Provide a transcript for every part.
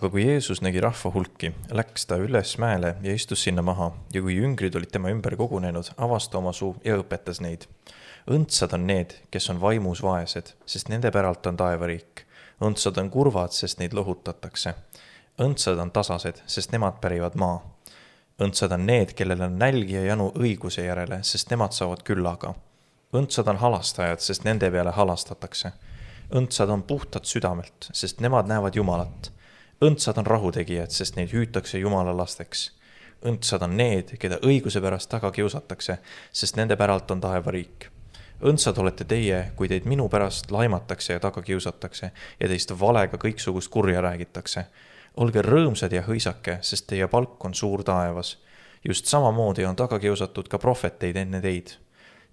Aga kui Jeesus nägi rahva hulki, läks ta üles mäele ja istus sinna maha ja kui jüngrid olid tema ümber kogunenud, avas ta oma suu ja õpetas neid. Õndsad on need, kes on vaimus vaesed, sest nende päralt on taevariik. Õndsad on kurvad, sest neid lohutatakse. Õndsad on tasased, sest nemad pärivad maa. Õndsad on need, kellel on nälg ja janu õiguse järele, sest nemad saavad küllaga. Õndsad on halastajad, sest nende peale halastatakse. Õndsad on puhtad südamelt, sest nemad näevad Jumalat. Õndsad on rahutegijad, sest neid hüütakse Jumala lasteks. Õndsad on need, keda õiguse pärast taga kiusatakse, sest nende päralt on taevariik. Õndsad olete teie, kui teid minu pärast laimatakse ja taga kiusatakse ja teist valega kõiksugust kurja räägitakse. Olge rõõmsad ja hõisake, sest teie palk on suur taevas. Just samamoodi on taga kiusatud ka prohveteid enne teid.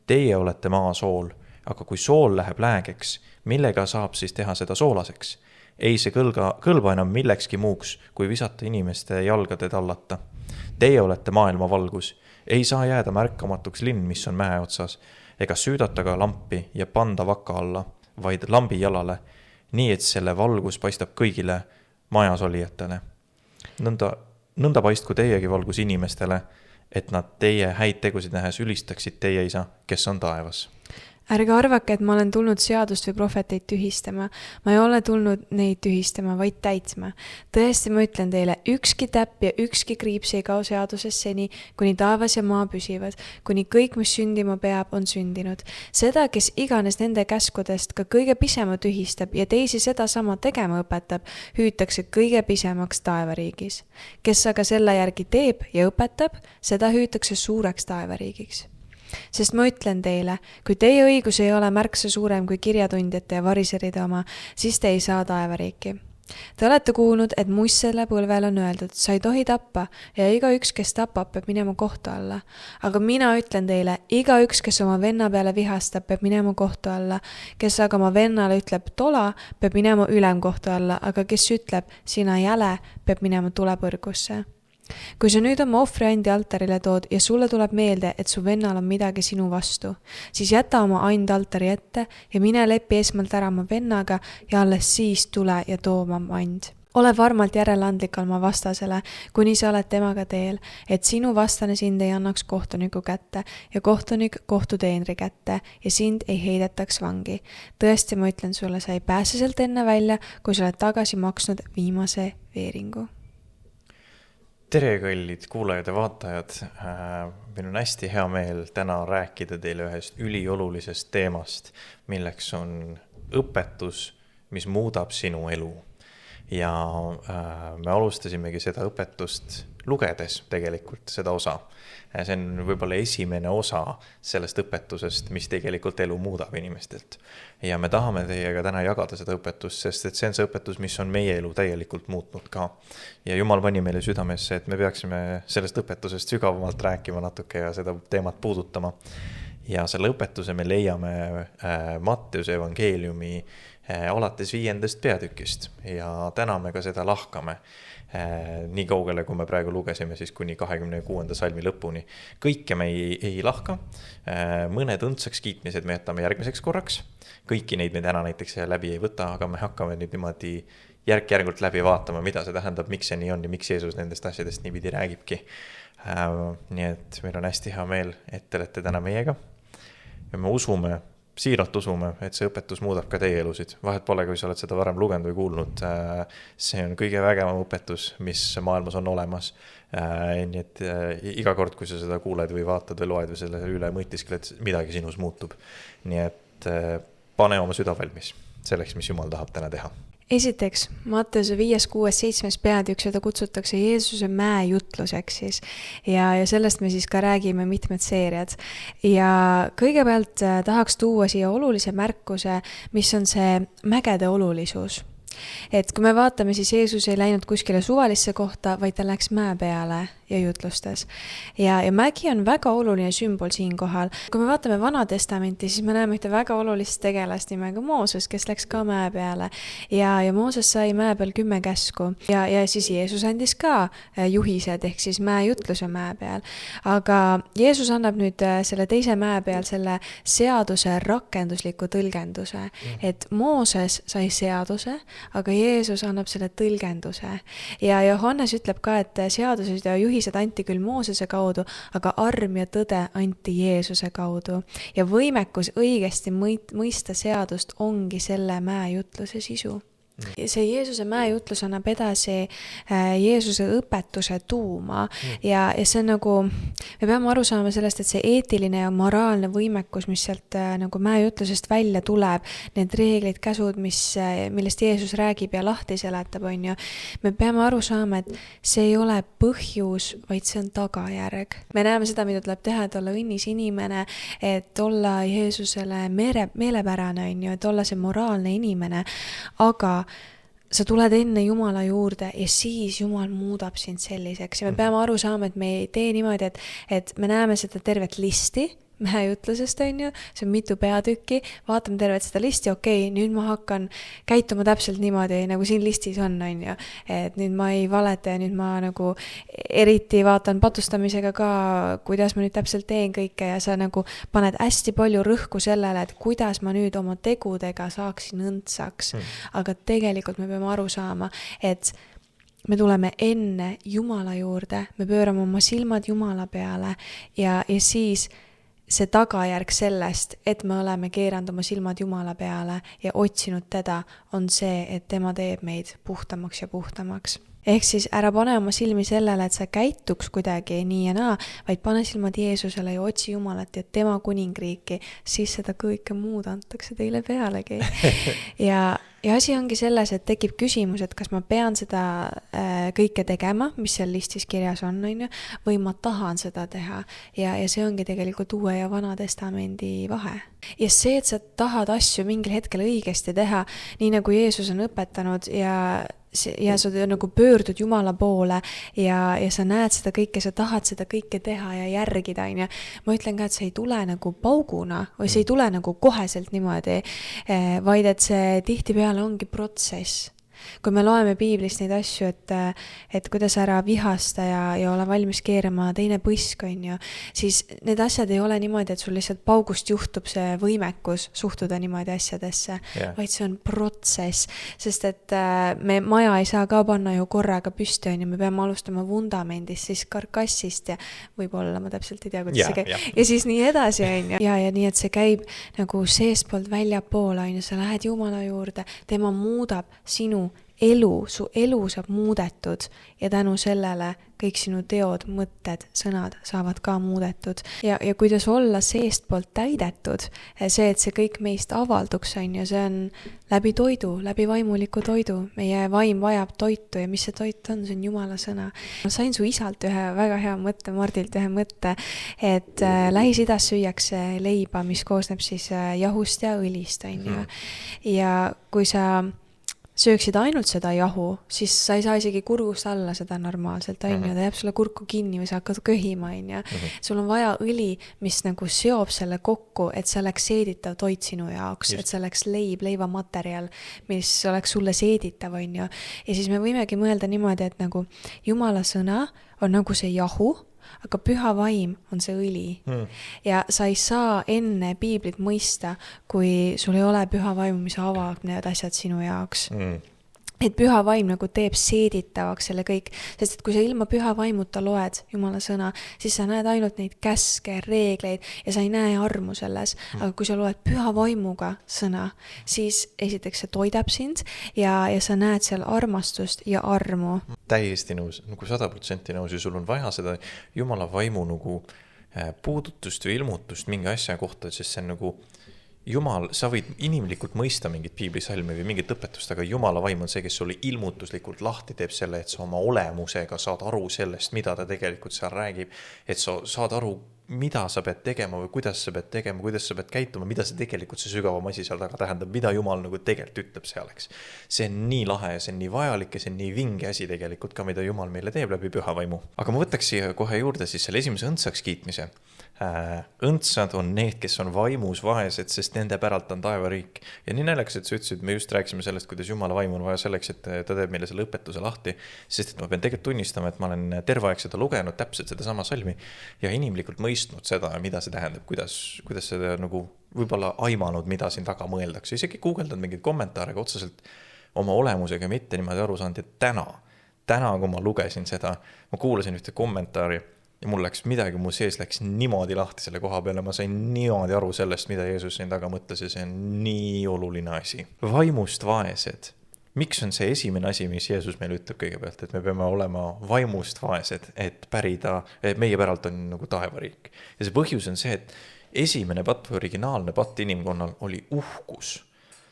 Teie olete maa sool, aga kui sool läheb läägeks, millega saab siis teha seda soolaseks? Ei see kõlba enam millekski muuks, kui visata inimeste jalgade tallata. Teie olete maailma valgus. Ei saa jääda märkamatuks linn, mis on mäe otsas, ega süüdata ka lampi ja panda vaka alla, vaid lambi jalale, nii et selle valgus paistab kõigile majas olijatele. Nõnda paistku teiegi valgus inimestele, et nad teie häid tegusid nähes ülistaksid teie isa, kes on taevas. Ärge arvake, et ma olen tulnud seadust või prohveteid tühistama. Ma ei ole tulnud neid tühistama, vaid täitma. Tõesti, ma ütlen teile, ükski täpp ja ükski kriips ei kao seaduses seni, kuni taevas ja maa püsivad, kuni kõik, mis sündima peab, on sündinud. Seda, kes iganes nende käskudest ka kõige pisema tühistab ja teisi seda sama tegema õpetab, hüütakse kõige pisemaks taevariigis. Kes aga selle järgi teeb ja õpetab, seda hüütakse suureks taevariigiks. Sest ma ütlen teile, kui teie õigus ei ole märksa suurem kui kirjatundjate ja variseride oma, siis te ei saa taevariiki. Te olete kuulnud, et muissele põlvel on öeldud, sa ei tohi tappa ja igaüks, kes tapab, peab minema kohtu alla. Aga mina ütlen teile, igaüks, kes oma venna peale vihastab, peab minema kohtu alla. Kes aga oma vennale ütleb tola, peab minema ülemkohtu alla, aga kes ütleb sina jäle, peab minema tulepõrgusse. Kui sa nüüd oma ohvriandi altarile tood ja sulle tuleb meelde, et su vennal on midagi sinu vastu, siis jäta oma and altari ette ja mine lepi esmalt ära oma vennaga ja alles siis tule ja too oma and. Ole varmalt järeleandlik oma vastasele, kuni sa oled temaga teel, et sinu vastane sind ei annaks kohtuniku kätte ja kohtunik kohtuteenri kätte ja sind ei heidetaks vangi. Tõesti, ma ütlen sulle, sa ei pääse sealt enne välja, kui sa oled tagasi maksnud viimase veeringu. Tere, kallid kuulajad ja vaatajad. Meil on hästi hea meel täna rääkida teile ühest üliolulisest teemast, milleks on õpetus, mis muudab sinu elu. Ja me alustasimegi seda õpetust lugedes tegelikult seda osa. See on võib-olla esimene osa sellest õpetusest, mis tegelikult elu muudab inimestelt. Ja me tahame teiega täna jagada seda õpetust, sest et see on see õpetus, mis on meie elu täielikult muutnud ka. Ja Jumal pani meile südamesse, et me peaksime sellest õpetusest sügavamalt rääkima natuke ja seda teemat puudutama. Ja selle õpetuse me leiame Matteuse evangeeliumi alates 5. peatükist ja täna me ka seda lahkame nii kaugele, kui me praegu lugesime siis kuni 26. salmi lõpuni. Kõike me ei lahka, mõned õndsaks kiitmised me jätame järgmiseks korraks. Kõiki neid me täna näiteks läbi ei võta, aga me hakkame nüüd niimoodi järk-järgult läbi vaatama, mida see tähendab, miks see nii on ja miks Jeesus nendest asjadest niipidi räägibki. Nii et meil on hästi hea meel, et te olete täna meiega ja me siiralt usume, et see õpetus muudab ka teie elusid. Vahet pole, kui sa oled seda varem lugenud või kuulnud. See on kõige vägevam õpetus, mis maailmas on olemas. Nii et iga kord, kui sa seda kuuled või vaatad või loed või selle üle mõtiskele, et midagi sinus muutub. Nii et pane oma süda valmis selleks, mis Jumal tahab täna teha. Esiteks, Matteuse 5., 6., 7. peatükk, seda kutsutakse Jeesuse mäejutluseks siis. Ja sellest me siis ka räägime mitmed seeriad. Ja kõigepealt tahaks tuua siia olulise märkuse, mis on see mägede olulisus. Et kui me vaatame, siis Jeesus ei läinud kuskile suvalisse kohta, vaid ta läks mäe peale ja jutlustas. Ja mägi on väga oluline sümbol siin kohal. Kui me vaatame Vana Testamenti, siis me näeme ühte väga olulist tegelast nimega Mooses, kes läks ka mäe peale. Ja Mooses sai mäe peal 10 käsku. Ja siis Jeesus andis ka juhised ehk siis mäejutluse mäe peal. Aga Jeesus annab nüüd selle teise mäe peal selle seaduse rakendusliku tõlgenduse. Et Mooses sai seaduse, aga Jeesus annab selle tõlgenduse. Ja Johannes ütleb ka, et seadused ja juhised anti küll Moosese kaudu, aga arm ja tõde anti Jeesuse kaudu. Ja võimekus õigesti mõista seadust ongi selle mäejutluse sisu. See Jeesuse mäejutlus annab edasi Jeesuse õpetuse tuuma ja see on nagu, me peame aru saama sellest, et see eetiline ja moraalne võimekus, mis sealt nagu mäejutlusest välja tuleb, need reeglid, käsud, millest Jeesus räägib ja lahti seletab, on ju, me peame aru saama, et see ei ole põhjus, vaid see on tagajärg. Me näeme seda, mida tuleb teha, et olla õnnis inimene, et olla Jeesusele meelepärane, on ju, et olla see moraalne inimene, aga sa tuled enne Jumala juurde ja siis Jumal muudab sind selliseks ja me peame aru saama, et me ei tee niimoodi, et me näeme seda tervet listi mäejutlusest, on ju, see on mitu peatükki, vaatame tervet seda listi, okei, nüüd ma hakkan käituma täpselt niimoodi, nagu siin listis on ju, et nüüd ma ei valeta ja nüüd ma nagu eriti vaatan patustamisega ka, kuidas ma nüüd täpselt teen kõike ja sa nagu paned hästi palju rõhku sellele, et kuidas ma nüüd oma tegudega saaksin õndsaks, aga tegelikult me peame aru saama, et me tuleme enne Jumala juurde, me pöörame oma silmad Jumala peale ja siis see tagajärg sellest, et me oleme keeranud oma silmad Jumala peale ja otsinud teda, on see, et tema teeb meid puhtamaks ja puhtamaks. Ehk siis ära pane oma silmi sellele, et sa käituks kuidagi nii ja naa, vaid pane silmad Jeesusele ja otsi Jumalat ja tema kuningriiki, siis seda kõike muud antakse teile pealegi. Ja asi ongi selles, et tekib küsimus, et kas ma pean seda kõike tegema, mis seal listis kirjas on ju, või ma tahan seda teha. Ja see ongi tegelikult Uue ja Vana Testamendi vahe. Ja see, et sa tahad asju mingil hetkel õigesti teha, nii nagu Jeesus on õpetanud ja sa nagu pöördud Jumala poole ja sa näed seda kõike, sa tahad seda kõike teha ja järgida, on ju. Ma ütlen ka, et see ei tule nagu pauguna või see ei tule nagu koheselt niimoodi, vaid et see tihtipeale ongi protsess. Kui me loeme piiblist neid asju, et kuidas ära vihasta ja ole valmis keerama teine põsk, on ju, siis need asjad ei ole niimoodi, et sul lihtsalt paugust juhtub see võimekus suhtuda niimoodi asjadesse, vaid see on protsess, sest et me maja ei saa ka panna ju korraga püsti, on ju, me peame alustama vundamendist, siis karkassist ja võib-olla ma täpselt ei tea, kuidas see käib. Ja siis nii edasi, on ju. Ja nii, et see käib nagu seestpoolt väljapoole, on ju, sa lähed Jumala juurde, tema muudab sinu elu, su elu saab muudetud ja tänu sellele kõik sinu teod, mõtted, sõnad saavad ka muudetud. Ja kuidas olla seestpoolt täidetud, see, et see kõik meist avalduks, on ju, see on läbi toidu, läbi vaimuliku toidu. Meie vaim vajab toitu ja mis see toit on, see on Jumala sõna. Ma sain su isalt ühe väga hea mõtte, Mardilt ühe mõtte, et Lähis-Idas süüakse leiba, mis koosneb siis jahust ja õlist, on ju. Ja kui sa sööksid ainult seda jahu, siis sa ei saa isegi kurgust alla seda normaalselt, on ju, ta jääb sulle kurku kinni või sa hakkad köhima, on ju. Sul on vaja õli, mis nagu seob selle kokku, et see oleks seeditav toit sinu jaoks, et see oleks leivamaterjal, mis oleks sulle seeditav, on ju. Ja siis me võimegi mõelda niimoodi, et nagu Jumala sõna on nagu see jahu, aga püha vaim on see õli. Ja sa ei saa enne piiblit mõista, kui sul ei ole püha vaimu, mis avab need asjad sinu jaoks. Et püha vaim nagu teeb seeditavaks selle kõik, sest et kui sa ilma püha vaimuta loed Jumala sõna, siis sa näed ainult neid käske, reegleid ja sa ei näe armu selles. Aga kui sa loed püha vaimuga sõna, siis esiteks see toidab sind ja sa näed seal armastust ja armu. Täiesti nõus, nagu 100% nõus ja sul on vaja seda Jumala vaimu nagu puudutust või ilmutust mingi asja kohta, sest see on nagu Jumal, sa võid inimlikult mõista mingit piiblisalmi või mingit õpetust, aga Jumala vaim on see, kes sulle ilmutuslikult lahti teeb selle, et sa oma olemusega saad aru sellest, mida ta tegelikult seal räägib, et sa saad aru, mida sa pead tegema või kuidas sa pead tegema, kuidas sa pead käituma, mida see tegelikult see sügavam asi seal taga tähendab, mida Jumal nagu tegelikult ütleb selleks. See on nii lahe ja see on nii vajalik ja see on nii vinge asi tegelikult ka, mida Jumal meile teeb läbi püha vaimu. Aga ma võtaks siia kohe juurde siis selle esimese õndsaks kiitmise. Õndsad on need, kes on vaimus vaesed, sest nende päralt on taevariik. Ja nii näljakas, et sa ütlesid, me just rääkisime sellest, kuidas Jumala vaimu on vaja selleks, et ta teeb meile selle õpetuse lahti, sest et ma pean tegelikult tunnistama, et ma olen terve aeg seda lugenud täpselt seda sama salmi ja inimlikult mõistnud seda, mida see tähendab, kuidas seda nagu võib-olla aimanud, mida siin taga mõeldakse. Isegi guugeldanud mingeid kommentaare, aga otseselt oma olemusega mitte niimoodi aru saanud. Ja täna, kui ma lugesin seda, ma kuulasin ühte kommentaari ja mul läks midagi, mu sees läks niimoodi lahti selle koha peale, ma sain niimoodi aru sellest, mida Jeesus siin taga mõtles ja see on nii oluline asi. Vaimust vaesed. Miks on see esimene asi, mis Jeesus meile ütleb kõigepealt, et me peame olema vaimust vaesed, et meie päralt on nagu taevariik. Ja see põhjus on see, et esimene patt või originaalne patt inimkonnal oli uhkus.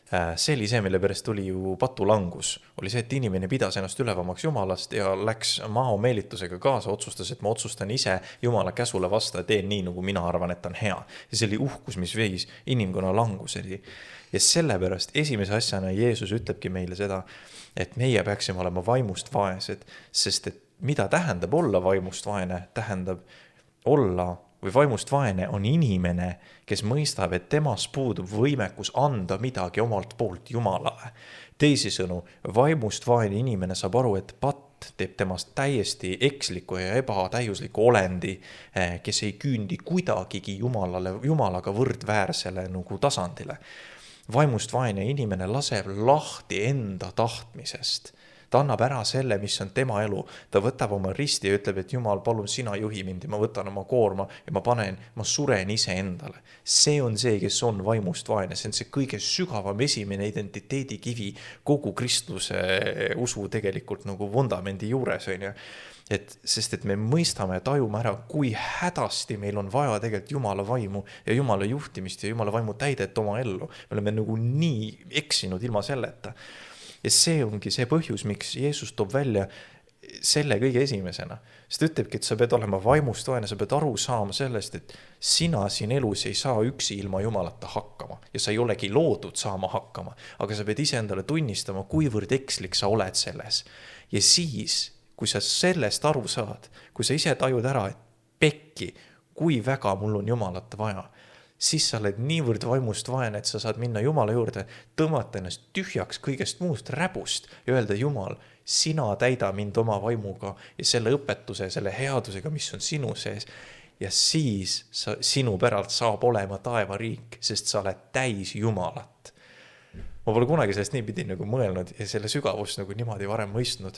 See oli see, mille pärast tuli ju patulangus. Oli see, et inimene pidas ennast ülevamaks Jumalast ja läks maomeelitusega kaasa, otsustas, et ma otsustan ise Jumala käsule vasta ja teen nii, nagu mina arvan, et on hea. Ja see oli uhkus, mis veis inimkonna languseni. Ja sellepärast esimese asjana Jeesus ütlebki meile seda, et meie peaksime olema vaimust vaesed, sest et mida tähendab olla vaimust vaene, tähendab olla või vaimust vaene on inimene, kes mõistab, et temas puudub võimekus anda midagi omalt poolt Jumalale. Teisisõnu, vaimust vaene inimene saab aru, et patt teeb temast täiesti eksliku ja ebatäiusliku olendi, kes ei küündi kuidagigi Jumalaga võrdväärsele nagu tasandile. Vaimust vaene inimene laseb lahti enda tahtmisest. Ta annab ära selle, mis on tema elu. Ta võtab oma risti ja ütleb, et Jumal, palun sina juhi mind ja ma võtan oma koorma ja ma suren ise endale. See on see, kes on vaimust vaene. See on see kõige sügavam esimene identiteedikivi kogu kristluse usu tegelikult nagu vundamendi juures. Sest et me mõistame ja tajume ära, kui hädasti meil on vaja tegelikult Jumala vaimu ja Jumala juhtimist ja Jumala vaimu täidet oma ellu. Me oleme nagu nii eksinud ilma selleta. Ja see ongi see põhjus, miks Jeesus toob välja selle kõige esimesena. Sest ütlebki, et sa pead olema vaimust vaene, sa pead aru saama sellest, et sina siin elus ei saa üksi ilma Jumalata hakkama. Ja sa ei olegi loodud saama hakkama, aga sa pead ise endale tunnistama, kuivõrd ekslik sa oled selles. Ja siis, kui sa sellest aru saad, kui sa ise tajud ära, et pekki, kui väga mul on Jumalata vaja, siis sa oled niivõrd vaimust vaene, et sa saad minna Jumala juurde, tõmmata ennast tühjaks kõigest muust räbust ja öelda, Jumal, sina täida mind oma vaimuga ja selle õpetuse, selle headusega, mis on sinu sees. Ja siis sinu päralt saab olema taevariik, sest sa oled täis Jumalat. Ma pole kunagi sellest niipidi nagu mõelnud ja selle sügavust nagu niimoodi varem mõistnud.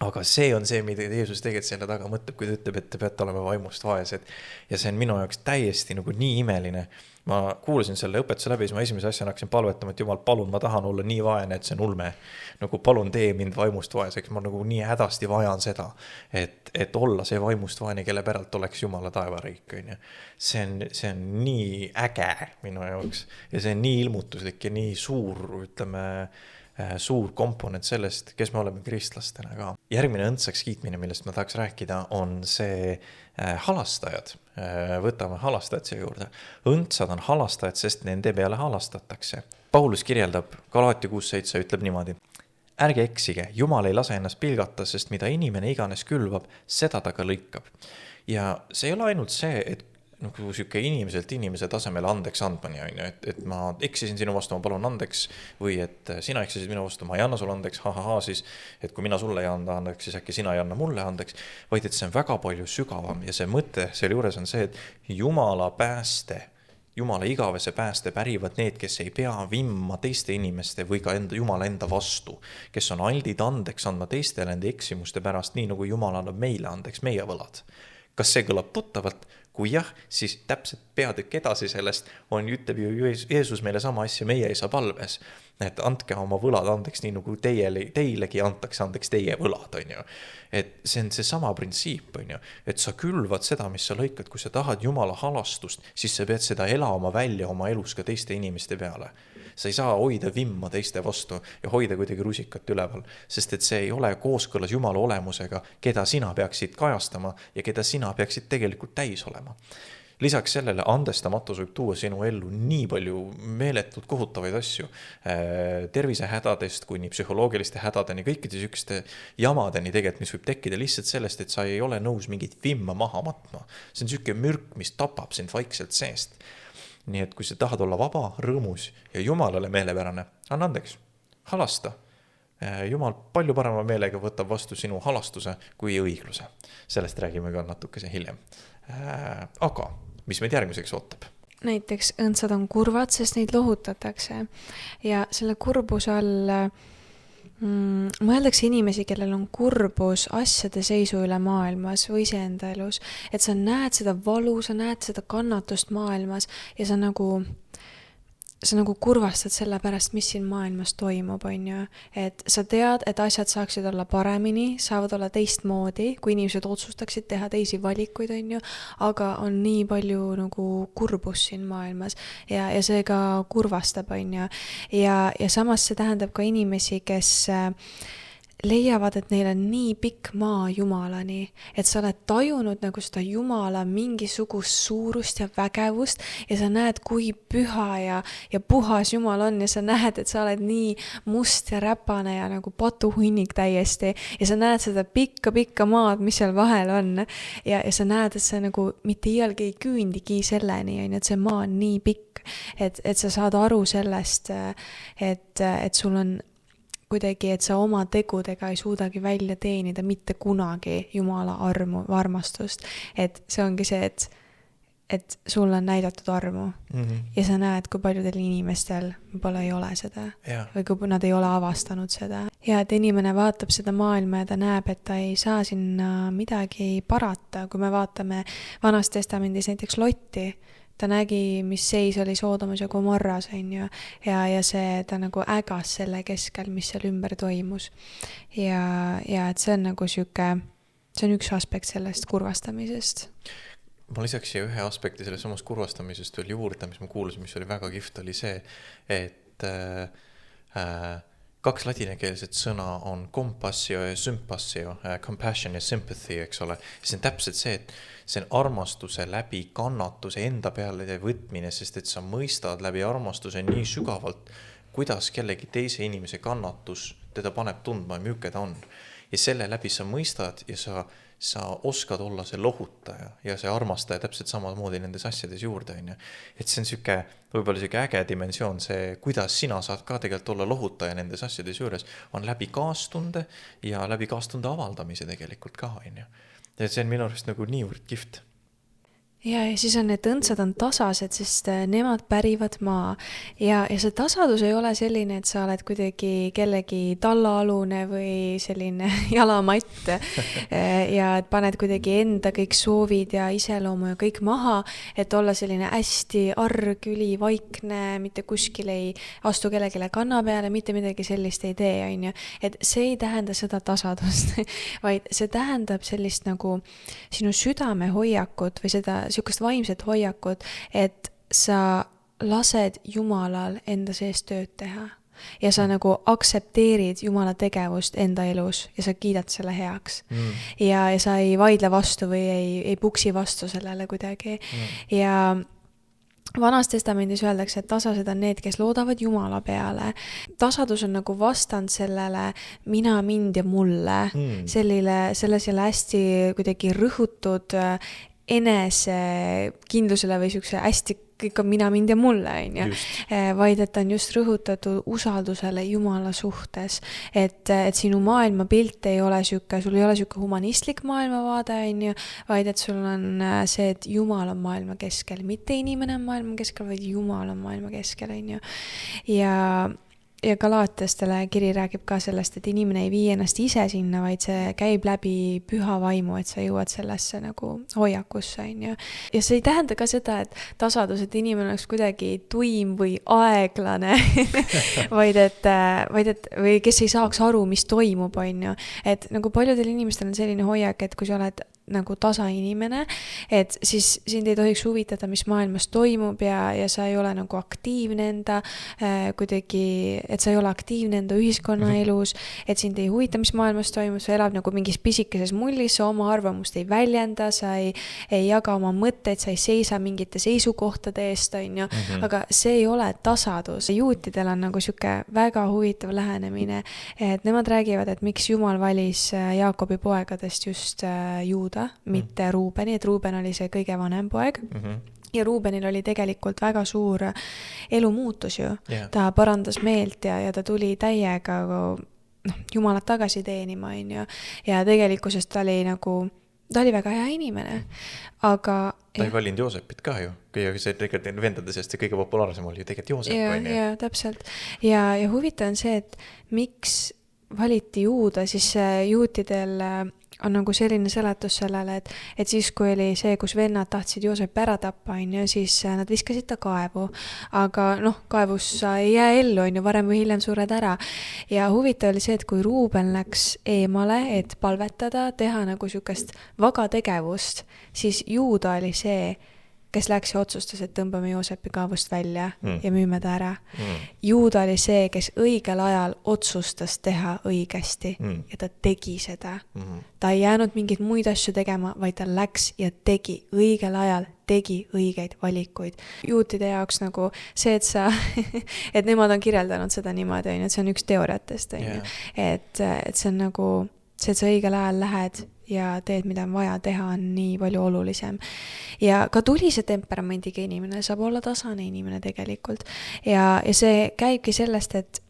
Aga see on see, mida Jeesus tegelikult selle taga mõtleb, kui ta ütleb, et te peate olema vaimust vaesed. Ja see on minu jaoks täiesti nagu nii imeline. Ma kuulasin selle õpetuse läbi, siis ma esimese asjana hakkasin palvetama, et Jumal, palun, ma tahan olla nii vaene, et see on ulme. Nagu palun tee mind vaimust vaeseks. Ma nagu nii hädasti vajan seda, et olla see vaimust vaene, kelle päralt oleks Jumala taevariik. See on nii äge minu jaoks ja see on nii ilmutuslik ja nii suur komponent sellest, kes me oleme kristlastena ka. Järgmine õndsaks kiitmine, millest ma tahaks rääkida, on see halastajad. Võtame halastajad siia juurde. Õndsad on halastajad, sest nende peale halastatakse. Paulus kirjeldab, Galaatia 6:7 ütleb niimoodi. Ärge eksige, Jumal ei lase ennast pilgata, sest mida inimene iganes külvab, seda ta ka lõikab. Ja see ei ole ainult see, et nagu siuke inimese tasemele andeks andmani, et ma eksisin sinu vastu, ma palun andeks, või et sina eksisid minu vastu, ma ei anna sulle andeks, siis, et kui mina sulle ei anda andeks, siis äkki sina ei anna mulle andeks, vaid et see on väga palju sügavam ja see mõte selle juures on see, et Jumala igavese pääste pärivad need, kes ei pea vimma teiste inimeste või ka Jumala enda vastu, kes on aldid andeks andma teistele enda eksimuste pärast, nii nagu Jumal annab meile andeks meie võlad. Kas see kõlab tuttavalt? Kui jah, siis täpselt peatükk edasi sellest ütleb ju Jeesus meile sama asja meie isa palves, et andke oma võlad andeks, nii nagu teilegi antakse andeks teie võlad, on ju. Et see on see sama printsiip, on ju, et sa külvad seda, mis sa lõikad, kui sa tahad Jumala halastust, siis sa pead seda elama välja oma elus ka teiste inimeste peale. Sa ei saa hoida vimma teiste vastu ja hoida kuidagi rusikat üleval, sest et see ei ole kooskõlas Jumala olemusega, keda sina peaksid kajastama ja keda sina peaksid tegelikult täis olema. Lisaks sellele andestamatus võib tuua sinu ellu nii palju meeletult kohutavaid asju, tervisehädadest kuni psühholoogiliste hädadeni, kõikide sükste jamadeni tegelikult, mis võib tekkida lihtsalt sellest, et sa ei ole nõus mingit vimma maha matma. See on süüke mürk, mis tapab sind vaikselt seest. Nii et kui sa tahad olla vaba, rõõmus ja Jumalale meelepärane, anna andeks, halasta. Jumal palju parema meelega võtab vastu sinu halastuse kui õigluse. Sellest räägime ka natukese hiljem. Aga mis meid järgmiseks ootab? Näiteks õndsad on kurvad, sest neid lohutatakse. Ja selle kurbuse all Mõeldakse inimesi, kellel on kurbus asjade seisu üle maailmas või iseenda elus, et sa näed seda valu, sa näed seda kannatust maailmas ja sa nagu kurvastad selle pärast, mis siin maailmas toimub, on ju. Et sa tead, et asjad saaksid olla paremini, saavad olla teistmoodi, kui inimesed otsustaksid teha teisi valikuid, on ju, aga on nii palju nagu kurbus siin maailmas ja see ka kurvastab, on ju. Ja samas see tähendab ka inimesi, kes leiavad, et neil on nii pikk maa Jumalani, et sa oled tajunud nagu seda Jumala mingisugust suurust ja vägevust ja sa näed, kui püha ja puhas Jumal on ja sa näed, et sa oled nii must ja räpane ja nagu patuhunnik täiesti ja sa näed seda pikka maad, mis seal vahel on ja sa näed, et see nagu mitte iialgi ei küündigi selleni, on ju, et see maa on nii pikk, et sa saad aru sellest, et sul on kuidagi, et sa oma tegudega ei suudagi välja teenida mitte kunagi Jumala armastust. Et see ongi see, et sulle on näidatud armu ja sa näed, kui paljudel inimestel võib-olla ei ole seda või kui nad ei ole avastanud seda. Ja et inimene vaatab seda maailma ja ta näeb, et ta ei saa sinna midagi parata. Kui me vaatame Vanas Testamendis näiteks Lotti, ta nägi, mis seis oli Soodomas ja Gomorras, on ju, ja see, ta nagu ägas selle keskel, mis seal ümber toimus. Ja et see on nagu see on üks aspekt sellest kurvastamisest. Ma lisaks siia ühe aspekti selle samast kurvastamisest veel juurde, mis ma kuulasin, mis oli väga kihvt, oli see, et kaks ladinakeelset sõna on compassio ja sympassio, compassion ja sympathy, eks ole. See on täpselt see, et see on armastuse läbi kannatuse enda peale võtmine, sest et sa mõistad läbi armastuse nii sügavalt, kuidas kellegi teise inimese kannatus teda paneb tundma ja milline ta on. Ja selle läbi sa mõistad ja sa oskad olla see lohutaja ja see armastaja täpselt samamoodi nendes asjades juurde. Et see on võib-olla äge dimensioon, see, kuidas sina saad ka tegelikult olla lohutaja nendes asjades juures, on läbi kaastunde ja läbi kaastunde avaldamise tegelikult ka. Ja see on minu arust nagu niivõrd kihvt. Ja siis on need õndsad on tasased, sest nemad pärivad maa. Ja see tasadus ei ole selline, et sa oled kuidagi kellegi tallaalune või selline jalamatt ja et paned kuidagi enda kõik soovid ja iseloomu ja kõik maha, et olla selline hästi arg, üli, vaikne, mitte kuskil ei astu kellegile kanna peale, mitte midagi sellist ei tee, on ju. Et see ei tähenda seda tasadust, vaid see tähendab sellist nagu sinu südame hoiakut või seda sihukest vaimset hoiakut, et sa lased Jumalal enda sees tööd teha ja sa nagu aktsepteerid Jumala tegevust enda elus ja sa kiidad selle heaks ja sa ei vaidle vastu või ei puksi vastu sellele kuidagi ja Vanas Testamendis öeldakse, et tasased on need, kes loodavad Jumala peale. Tasadus on nagu vastand sellele mina, mind ja mulle. Sellele hästi kuidagi rõhutud enese kindlusele või siukse hästi kõik on mina, mind ja mulle, on ju. Vaid, et on just rõhutatud usaldusele Jumala suhtes. Et sinu maailmapilt ei ole siuke, sul ei ole siuke humanistlik maailmavaade, on ju, vaid et sul on see, et Jumal on maailma keskel. Mitte inimene on maailma keskel, vaid Jumal on maailma keskel, on ju. Ja Galaatiastele kiri räägib ka sellest, et inimene ei vii ennast ise sinna, vaid see käib läbi püha vaimu, et sa jõuad sellesse nagu hoiakusse, on ju. Ja see ei tähenda ka seda, et tasadus, et inimene oleks kuidagi tuim või aeglane, või kes ei saaks aru, mis toimub, on ju. Et nagu paljudel inimestel on selline hoiak, et kui sa oled nagu tasa inimene, et siis sind ei tohiks huvitada, mis maailmas toimub ja sa ei ole nagu aktiivne enda kuidagi, et sa ei ole aktiivne enda ühiskonnaelus, et sind ei huvita, mis maailmas toimub, sa elad nagu mingis pisikeses mullis, sa oma arvamust ei väljenda, sa ei jaga oma mõtteid, sa ei seisa mingite seisukohtade eest, on ju, aga see ei ole tasadus. Juutidel on nagu siuke väga huvitav lähenemine, et nemad räägivad, et miks Jumal valis Jaakobi poegadest just Juuda, mitte Ruubeni, et Ruuben oli see kõige vanem poeg. Ja Ruubenil oli tegelikult väga suur elumuutus ju. Ta parandas meelt ja ta tuli täiega Jumalat tagasi teenima, on ju. Ja tegelikkuses ta oli väga hea inimene. Aga ta ei valinud Joosepit ka ju. See tegelikult vendade seest see kõige populaarsem oli ju tegelikult Joosep. Ja täpselt. Ja huvitav on see, et miks valiti juuda, siis juutidel on nagu selline seletus sellele, et siis kui oli see, kus vennad tahtsid Joosepi ära tappa, siis nad viskasid ta kaevu. Aga kaevus sa ei jää ellu, varem või hiljem sured ära. Ja huvitav oli see, et kui Ruuben läks eemale, et palvetada, teha nagu sükest vaga tegevust, siis Juuda oli see, kes läks ja otsustas, et tõmbame Joosepi kaevust välja ja müüme ta ära. Juuda oli see, kes õigel ajal otsustas teha õigesti ja ta tegi seda. Ta ei jäänud mingeid muid asju tegema, vaid ta läks ja tegi õigel ajal, tegi õigeid valikuid. Juutide jaoks nagu see, et sa, et nemad on kirjeldanud seda niimoodi, et see on üks teooriatest, et see on nagu see, et sa õigel ajal lähed ja teed, mida on vaja teha, on nii palju olulisem. Ja ka tulise temperamendiga inimene saab olla tasane inimene tegelikult. Ja see käibki sellest, et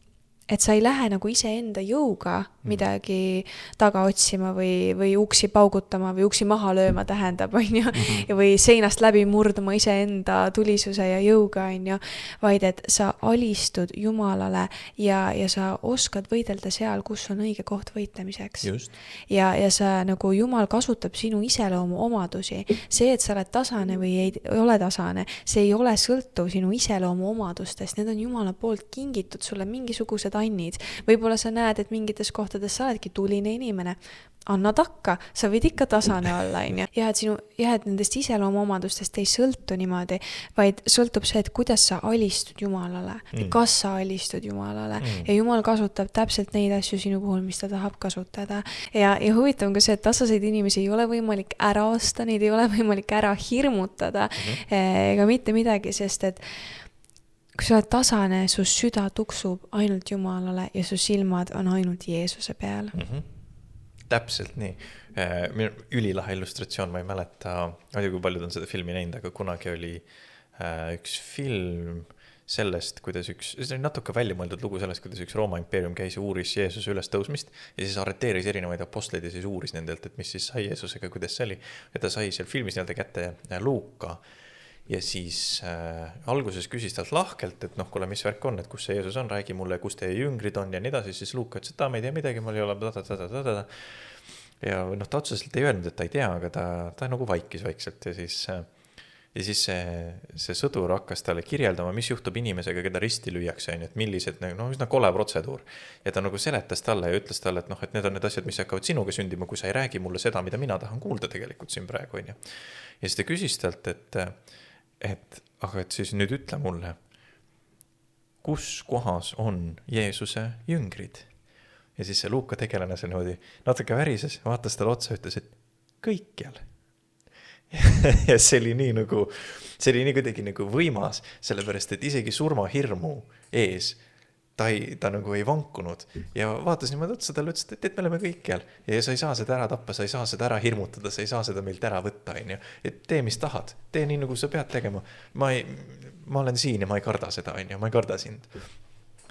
sa ei lähe nagu iseenda jõuga midagi taga otsima või uksi paugutama või uksi maha lööma tähendab, või seinast läbi murduma iseenda tulisuse ja jõuga, vaid et sa alistud Jumalale ja sa oskad võidelda seal, kus on õige koht võitlemiseks. Ja sa nagu Jumal kasutab sinu iseloomu omadusi. See, et sa oled tasane või ei ole tasane, see ei ole sõltuv sinu iseloomu omadustest. Need on Jumala poolt kingitud sulle mingisugused annid. Võib-olla sa näed, et mingites kohtades sa oledki tuline inimene. Anna takka, sa võid ikka tasane olla. Ja et nendest iseloomu omadustest ei sõltu niimoodi, vaid sõltub see, et kuidas sa alistud Jumalale. Kas sa alistud Jumalale. Ja Jumal kasutab täpselt neid asju sinu puhul, mis ta tahab kasutada. Ja huvitav on ka see, et tasaseid inimesi ei ole võimalik ära osta, neid ei ole võimalik ära hirmutada ega mitte midagi, sest et kui sa oled tasane, su süda tuksub ainult Jumalale ja su silmad on ainult Jeesuse peal. Täpselt nii. Ülilahe illustratsioon, ma ei mäleta, kui paljud on seda filmi näinud, aga kunagi oli üks film sellest, kuidas see oli natuke väljamõeldud lugu sellest, kuidas üks Rooma impeerium käis ja uuris Jeesuse üles tõusmist ja siis arreteeris erinevaid apostleid ja siis uuris nendelt, et mis siis sai Jeesusega, kuidas see oli. Ja ta sai seal filmis kätte Luuka. Ja siis alguses küsis talt lahkelt, et kuule, mis värk on, et kus see Jeesus on, räägi mulle, kus teie jüngrid on ja nii edasi, siis Luuka ütles, et ta me ei tea midagi, mul ei ole ja ta otseselt ei öelnud, et ta ei tea, aga ta nagu vaikis vaikselt ja siis see sõdur hakkas talle kirjeldama, mis juhtub inimesega, keda risti lüüakse, et millised, üsna kole protseduur. Ja ta nagu seletas talle ja ütles talle, et need on need asjad, mis hakkavad sinuga sündima, kui sa ei räägi mulle seda, mida mina tahan kuulda tegelikult siin praegu. Ja siis ta küsis talt, aga siis nüüd ütle mulle, kus kohas on Jeesuse jüngrid? Ja siis see Luuka tegelane see niimoodi natuke värises, vaatas talle otsa, ütles, et kõikjal. Ja see oli nii kuidagi nagu võimas, sellepärast, et isegi surmahirmu ees ta nagu ei vankunud ja vaatas niimoodi otsa talle, ütles, et me oleme kõikjal ja sa ei saa seda ära tappa, sa ei saa seda ära hirmutada, sa ei saa seda meilt ära võtta, et tee, mis tahad, tee nii, nagu sa pead tegema. Ma olen siin ja ma ei karda seda, ma ei karda sind.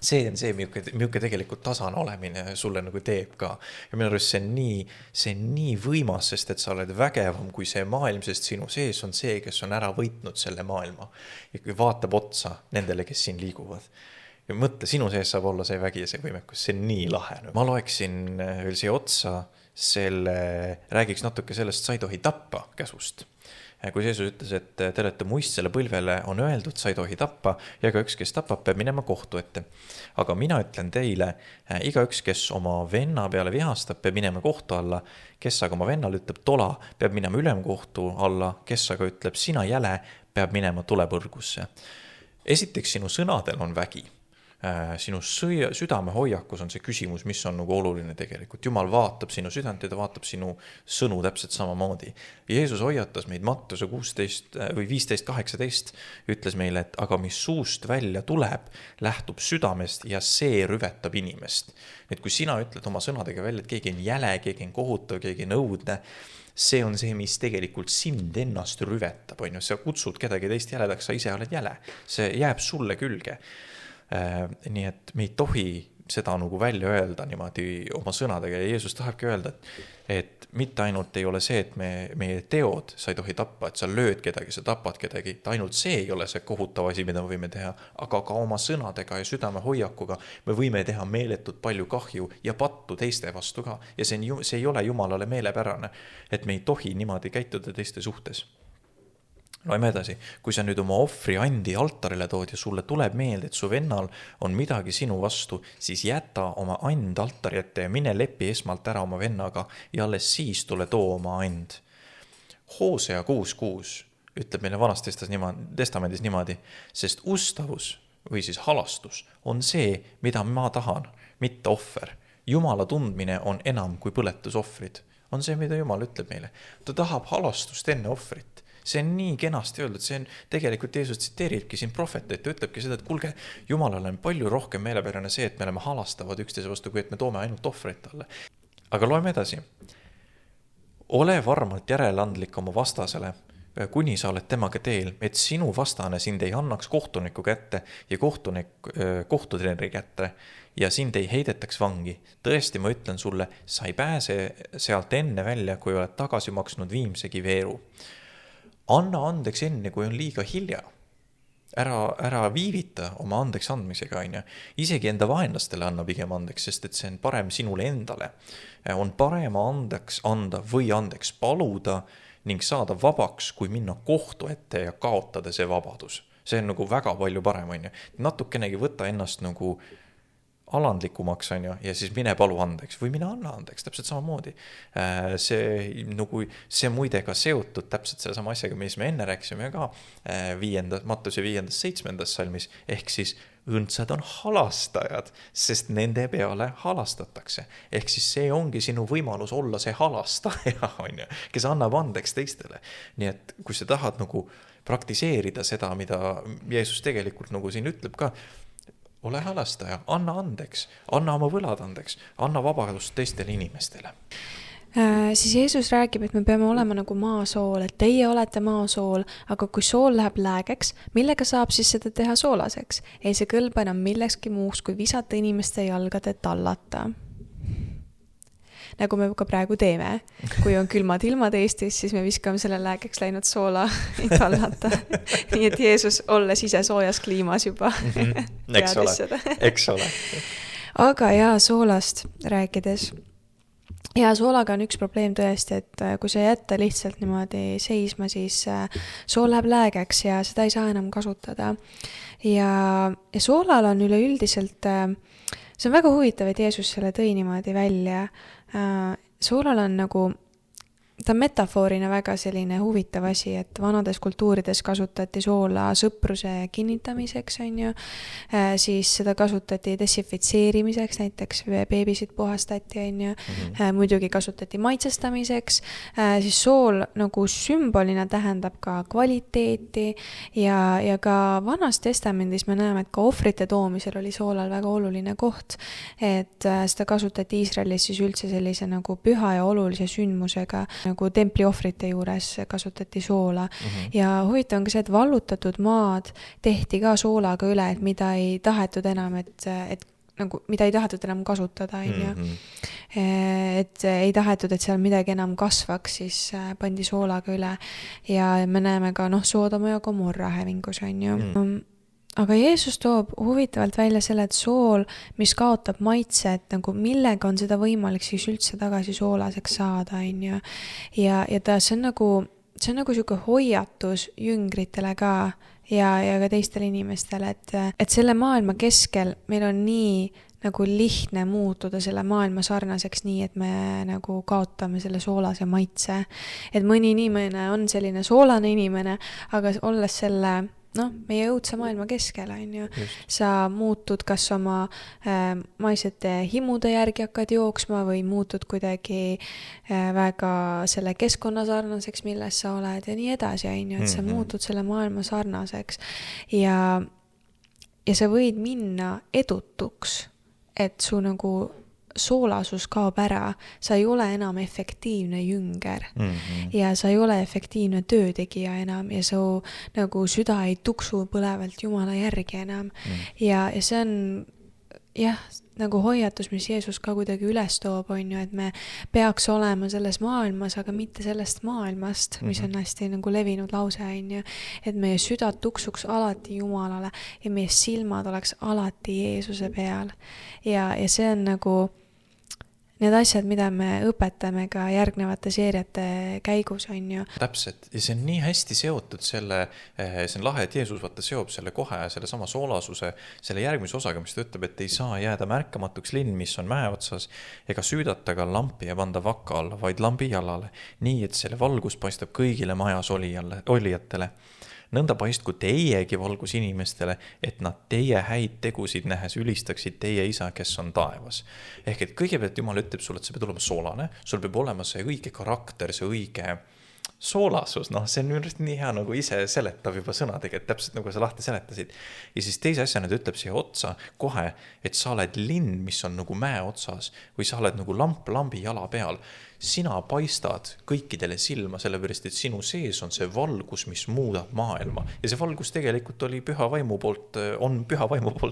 See on see, milline tegelikult tasane olemine sulle nagu teeb ka. Ja minu arust see on nii võimas, sest et sa oled vägevam kui see maailm, sest sinu sees on see, kes on ära võitnud selle maailma ja kui vaatab otsa nendele, kes siin liiguvad. Ja mõtle, sinu sees saab olla see vägi ja see võimekus, see on nii lahe. Ma loeksin veel siia otsa räägiks natuke sellest, sa ei tohi tappa käsust. Kui Jeesus ütles, et te olete muistsele põlvele on öeldud, sa ei tohi tappa ja ka üks, kes tapab, peab minema kohtu ette. Aga mina ütlen teile, iga üks, kes oma venna peale vihastab, peab minema kohtu alla, kes aga oma vennale ütleb tola, peab minema ülemkohtu alla, kes aga ütleb sina jäle, peab minema tulepõrgusse. Esiteks, sinu sõnadel on vägi. Sinu südame hoiakus on see küsimus, mis on nagu oluline tegelikult. Jumal vaatab sinu südant ja ta vaatab sinu sõnu täpselt samamoodi. Jeesus hoiatas meid Mattuse 15:18 ütles meile, et aga mis suust välja tuleb, lähtub südamest ja see rüvetab inimest. Et kui sina ütled oma sõnadega välja, et keegi on jäle, keegi on kohutav, keegi on õudne, see on see, mis tegelikult sind ennast rüvetab. Sa kutsud kedagi teist jäledaks, sa ise oled jäle. See jääb sulle külge. Nii et me ei tohi seda nagu välja öelda niimoodi oma sõnadega ja Jeesus tahabki öelda, et mitte ainult ei ole see, et meie teod sa ei tohi tappa, et sa lööd kedagi, sa tapad kedagi, et ainult see ei ole see kohutav asi, mida me võime teha, aga ka oma sõnadega ja südame hoiakuga me võime teha meeletult palju kahju ja pattu teiste vastu ka. Ja see ei ole Jumalale meelepärane, et me ei tohi niimoodi käituda teiste suhtes. Loeme edasi, kui sa nüüd oma ohvri andi altarile tood ja sulle tuleb meelde, et su vennal on midagi sinu vastu, siis jäta oma and altari ette ja mine lepi esmalt ära oma vennaga ja alles siis tule too oma and. Hosea 6.6 ütleb meile Vanas testamendis niimoodi, sest ustavus või siis halastus on see, mida ma tahan, mitte ohver. Jumala tundmine on enam kui põletusohvrid. On see, mida Jumal ütleb meile. Ta tahab halastust enne ohvrit. See on nii kenasti öeldud, see on tegelikult Jeesus tsiteeribki siin prohveteid, ta ütlebki seda, et kuulge, Jumalale on palju rohkem meelepärane see, et me oleme halastavad üksteise vastu, kui et me toome ainult ohvreid talle. Aga loeme edasi. Ole varmalt järeleandlik oma vastasele, kuni sa oled temaga teel, et sinu vastane sind ei annaks kohtuniku kätte ja kohtutreeneri kätte ja sind ei heidetaks vangi. Tõesti, ma ütlen sulle, sa ei pääse sealt enne välja, kui oled tagasi maksnud viimsegi veeru. Anna andeks enne, kui on liiga hilja. Ära viivita oma andeks andmisega, Isegi enda vaenlastele anna pigem andeks, sest et see on parem sinule endale. On parem andeks anda või andeks paluda ning saada vabaks, kui minna kohtu ette ja kaotada see vabadus. See on nagu väga palju parem, Natukenegi võtta ennast nagu alandlikumaks ja siis mine palu andeks või mine anna andeks, täpselt samamoodi. See muide ka seotud täpselt selle sama asjaga, mis me enne rääkisime ka Mattuse 5.7. salmis, ehk siis õndsad on halastajad, sest nende peale halastatakse. Ehk siis see ongi sinu võimalus olla see halastaja, kes annab andeks teistele. Nii et kui sa tahad nagu praktiseerida seda, mida Jeesus tegelikult nagu siin ütleb ka, ole halastaja, anna andeks, anna oma võlad andeks, anna vabadust teistele inimestele. Siis Jeesus räägib, et me peame olema nagu maasool, et teie olete maasool, aga kui sool läheb läägeks, millega saab siis seda teha soolaseks? Ei see kõlba enam millekski muuks, kui visata inimeste jalgade tallata. Nagu me ka praegu teeme. Kui on külmad ilmad Eestis, siis me viskame selle läägeks läinud soola tallata. Nii et Jeesus olles ise soojas kliimas juba. Eks ole. Aga soolast rääkides. Ja soolaga on üks probleem tõesti, et kui sa jätta lihtsalt niimoodi seisma, siis sool läheb läägeks ja seda ei saa enam kasutada. Ja soolal on üleüldiselt, see on väga huvitav, et Jeesus selle tõi niimoodi välja. Soolal on nagu, ta on metafoorina väga selline huvitav asi, et vanades kultuurides kasutati soola sõpruse kinnitamiseks, siis seda kasutati desinfitseerimiseks, näiteks beebisid puhastati, muidugi kasutati maitsestamiseks, siis sool nagu sümbolina tähendab ka kvaliteeti ja ka Vanas testamendis me näeme, et ka ohvrite toomisel oli soolal väga oluline koht, et seda kasutati Iisraelis siis üldse sellise nagu püha ja olulise sündmusega, nagu templi ohvrite juures kasutati soola. Ja huvitav on ka see, et vallutatud maad tehti ka soolaga üle, et mida ei tahetud enam, mida ei tahetud enam kasutada. Et ei tahetud, et seal midagi enam kasvaks, siis pandi soolaga üle. Ja me näeme ka Soodoma ja Gomorra hävingus. Aga Jeesus toob huvitavalt välja selle, et sool, mis kaotab maitse, et nagu millega on seda võimalik siis üldse tagasi soolaseks saada. Ja see on nagu selline hoiatus jüngritele ka ja ka teistele inimestele, et selle maailma keskel meil on nii nagu lihtne muutuda selle maailma sarnaseks nii, et me nagu kaotame selle soolase maitse. Et mõni inimene on selline soolane inimene, aga olles selle meie õudse maailma keskel, sa muutud kas oma maisete himude järgi hakkad jooksma või muutud kuidagi väga selle keskkonna sarnaseks, milles sa oled ja nii edasi, et sa muutud selle maailma sarnaseks ja sa võid minna edutuks, et su nagu soolasus kaob ära, sa ei ole enam efektiivne jünger ja sa ei ole efektiivne töötegija enam ja su nagu süda ei tuksu põlevalt Jumala järgi enam ja see on jah, nagu hoiatus, mis Jeesus ka kuidagi üles toob, on ju, et me peaks olema selles maailmas, aga mitte sellest maailmast, mis on hästi nagu levinud lause, on ju, et meie süda tuksuks alati Jumalale ja meie silmad oleks alati Jeesuse peal. Ja see on nagu need asjad, mida me õpetame ka järgnevate seeriate käigus, on ju. Täpselt, ja see on nii hästi seotud see on lahe, et Jeesus vaata seob selle kohe selle sama soolasuse selle järgmise osaga, mis ta ütleb, et ei saa jääda märkamatuks linn, mis on mäe otsas, ega süüdata ka lampi ja panda vaka alla, vaid lambi jalale, nii et selle valgus paistab kõigile majas olijatele. Nõnda paistku teiegi valgus inimestele, et nad teie häid tegusid nähes ülistaksid teie isa, kes on taevas. Ehk et kõigepealt Jumal ütleb sulle, et sa pead olema soolane, sul peab olema see õige karakter, see õige soolasus, see on nii hea nagu ise seletav juba sõnadega, et täpselt nagu sa lahti seletasid. Ja siis teise asjana ta ütleb siia otsa kohe, et sa oled linn, mis on nagu mäe otsas või sa oled nagu lambi jala peal. Sina paistad kõikidele silma, sellepärast, et sinu sees on see valgus, mis muudab maailma. Ja see valgus tegelikult oli püha vaimu poolt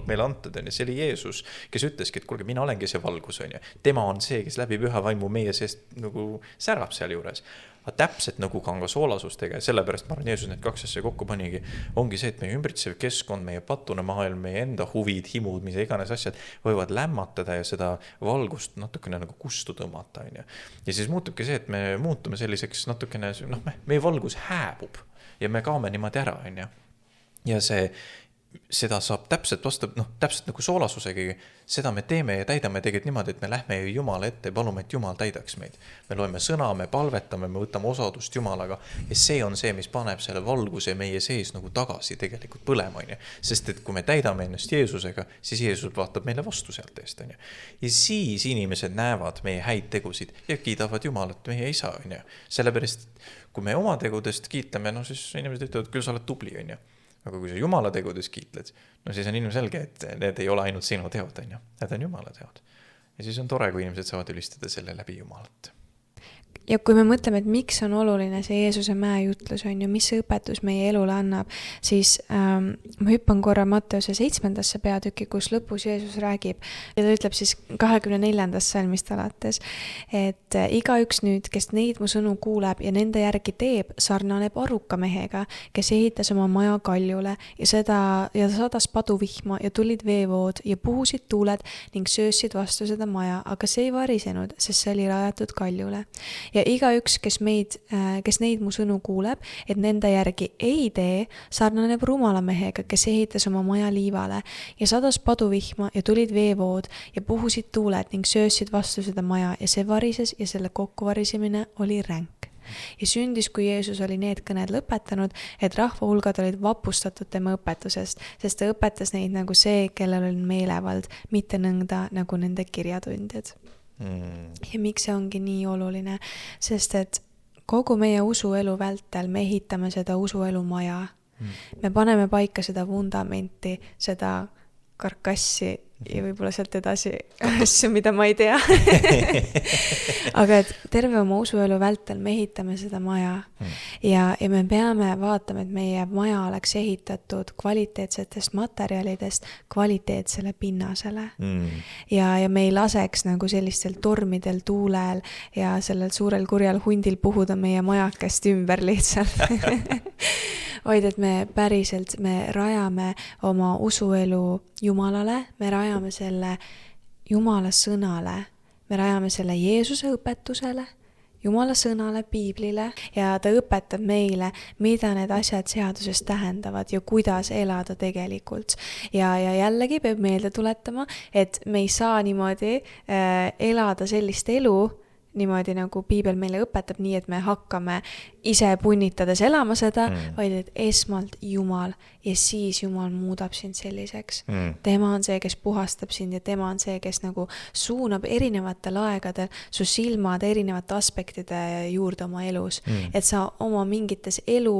meile antud. Ja see oli Jeesus, kes ütleski, et kuulge, mina olengi see valgus. Tema on see, kes läbi püha vaimu meie seest nagu särab seal juures. Aga täpselt nagu ka soolasustega ja sellepärast ma arvan, Jeesus need kaks asja kokku panigi, ongi see, et meie ümbritsev keskkond, meie patune maailm, meie enda huvid, himud, mis iganes asjad võivad lämmatada ja seda valgust natukene nagu kustu tõmmata. Ja siis muutubki see, et me muutume selliseks natukene, meie valgus hääbub ja me kaome niimoodi ära. Ja seda saab täpselt nagu soolasusega, seda me teeme ja täidame tegelikult niimoodi, et me lähme Jumala ette ja palume, et Jumal täidaks meid. Me loeme sõna, me palvetame, me võtame osadust Jumalaga ja see on see, mis paneb selle valguse meie sees nagu tagasi tegelikult põlema. Sest et kui me täidame ennast Jeesusega, siis Jeesus vaatab meile vastu sealt eest. Ja siis inimesed näevad meie häid tegusid ja kiidavad Jumalat, meie isa. Sellepärast, kui me oma tegudest kiitleme, siis inimesed ütlevad, küll sa oled tubli. Aga kui sa Jumala tegudes kiitled, siis on ilmselge, et need ei ole ainult sinu teod, need on Jumala teod. Ja siis on tore, kui inimesed saavad ülistada selle läbi Jumalat. Ja kui me mõtleme, et miks on oluline see Jeesuse mäejutlus, on ju, mis see õpetus meie elule annab, siis ma hüppan korra Matteuse 7. peatüki, kus lõpus Jeesus räägib ja ta ütleb siis 24. salmist alates, et igaüks nüüd, kes neid mu sõnu kuuleb ja nende järgi teeb, sarnaneb aruka mehega, kes ehitas oma maja kaljule ja sadas paduvihma ja tulid veevood ja puhusid tuuled ning söösid vastu seda maja, aga see ei varisenud, sest see oli rajatud kaljule. Ja igaüks, kes neid mu sõnu kuuleb, et nende järgi ei tee, sarnaneb rumala mehega, kes ehitas oma maja liivale ja sadas paduvihma ja tulid veevood ja puhusid tuuled ning söösid vastu seda maja ja see varises ja selle kokkuvarisemine oli ränk. Ja sündis, kui Jeesus oli need kõned lõpetanud, et rahva hulgad olid vapustatud tema õpetusest, sest ta õpetas neid nagu see, kellel oli meelevald, mitte nõnda nagu nende kirjatundjad. Ja miks see ongi nii oluline, sest et kogu meie usuelu vältel me ehitame seda usuelu maja. Me paneme paika seda vundamenti, seda karkassi ja võib-olla sealt edasi asju, mida ma ei tea. Aga et terve oma usuelu vältel me ehitame seda maja ja me peame vaatama, et meie maja oleks ehitatud kvaliteetsetest materjalidest kvaliteetsele pinnasele. Ja me ei laseks nagu sellistel tormidel, tuulel ja sellel suurel kurjal hundil puhuda meie majakest ümber lihtsalt. Vaid et me päriselt rajame oma usuelu Jumalale, me rajame selle Jumala sõnale, me rajame selle Jeesuse õpetusele, Jumala sõnale, piiblile ja ta õpetab meile, mida need asjad seaduses tähendavad ja kuidas elada tegelikult. Ja jällegi peab meelde tuletama, et me ei saa niimoodi elada sellist elu, niimoodi nagu piibel meile õpetab, nii et me hakkame ise punnitades elama seda, vaid et esmalt Jumal ja siis Jumal muudab sind selliseks. Tema on see, kes puhastab sind ja tema on see, kes nagu suunab erinevatel aegadel su silmad erinevate aspektide juurde oma elus. Et sa oma mingites elu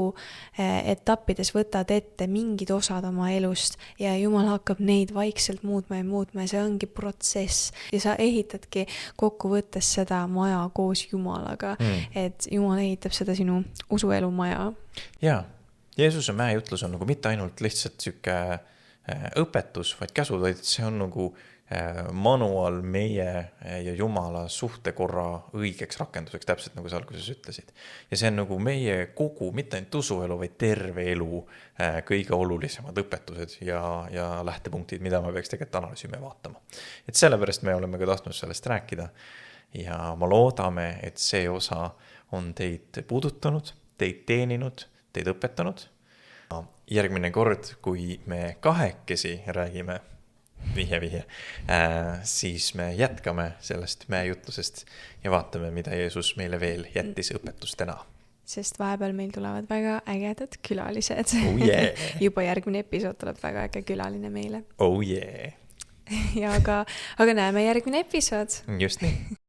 etappides võtad ette mingid osad oma elust ja Jumal hakkab neid vaikselt muutma ja see ongi protsess. Ja sa ehitadki kokkuvõttes seda maja koos Jumalaga, et Jumal ehitab seda sinu usuelu maja. Jaa, Jeesuse mäejutlus on nagu mitte ainult lihtsalt süke õpetus, vaid käsud, vaid see on nagu manual meie ja Jumala suhtekorra õigeks rakenduseks, täpselt nagu sa alguses ütlesid. Ja see on nagu meie kogu, mitte ainult usuelu, vaid terve elu kõige olulisemad õpetused ja lähtepunktid, mida me peaks tegelikult analüüsima ja vaatama. Et sellepärast me oleme ka tahtnud sellest rääkida ja ma loodame, et see osa on teid puudutanud, teid teeninud, teid õpetanud. Järgmine kord, kui me kahekesi räägime, vihje, siis me jätkame sellest mäejutlusest ja vaatame, mida Jeesus meile veel jättis õpetustena. Sest vahepeal meil tulevad väga ägedad külalised. Oh yeah. Juba järgmine episood tuleb väga äge külaline meile. Oh yeah. Ja aga näeme järgmine episood. Just nii.